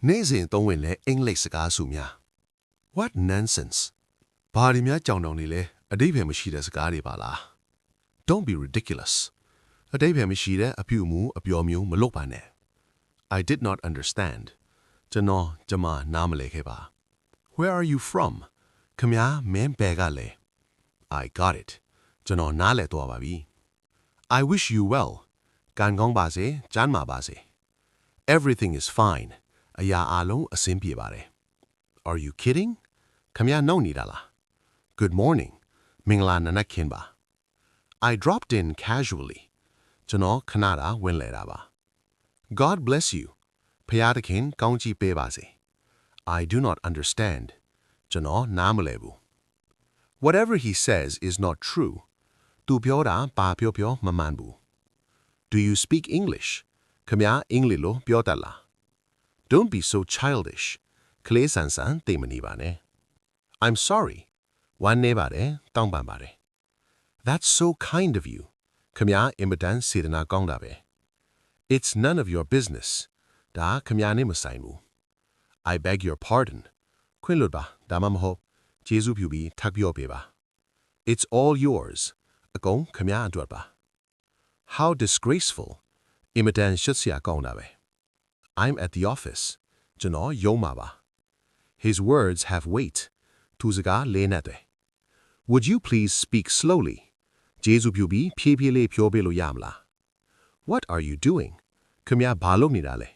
နေ့စဉ်သုံးဝင်တဲ့အင်္ဂလိပ်စကားစုများ What nonsense ဘာဒီများကြောင်တောင်နေလဲအတိပ္ပယ်မရှိတဲ့စကားတွေပါလား Don't be ridiculous အတိပ္ပယ်မရှိတဲ့အပြုအမူအပျော်မျိုးမလုပ်ပါနဲ့ I did not understand ကျွန်မနားမလည်ခဲ့ပါ Where are you from ခမည်းမင်းဘယ်ကလဲ I got it ကျွန်တော်နားလည်သွားပါပြီ I wish you well ကံကောင်းပါစေကျန်းမာပါစေ Everything is fine အရာအလုံးအဆင်ပြေပါတယ် Are you kidding ခမည်းနှုတ်နေတာလား Good morning မင်္ဂလာနံနက်ခင်းပါ I dropped in casually ကျွန်တော်ခဏတာဝင်လဲတာပါ God bless you ဖယားသခင်ကောင်းချီးပေးပါစေ I do not understand ကျွန်တော်နားမလည်ဘူး Whatever he says is not true သူပြောတာဘာပြောမမှန်ဘူး Do you speak English ခမည်းအင်္ဂလိပ်လိုပြောတတ်လား Don't be so childish ကလေးဆန်ဆန်သိမနေပါနဲ့ I'm sorry ဝမ်းနေပါတယ်တောင်းပန်ပါတယ် That's so kind of you ခမည်းအင်မတန်စေတနာကောင်းတာပဲ It's none of your business ဒါခမည်းနဲ့မဆိုင်ဘူး I beg your pardon ခွင့်လွှတ်ပါဒါမှမဟုတ်ကျေးဇူးပြုပြီးထပ်ပြောပေးပါ It's all yours အကုန်ခမည်းအတွက်ပါ How disgraceful အင်မတန်ရှက်စရာကောင်းတာပဲ I'm at the office ကျွန်တော်ရုံးမှာပါ His words have weight သူစကားလေးနက်တယ် Would you please speak slowly ကျေးဇူးပြုပြီးဖြည်းဖြည်းလေးပြောပေးလို့ရမလား What are you doing ခမည်းဘာလုပ်နေတာလဲ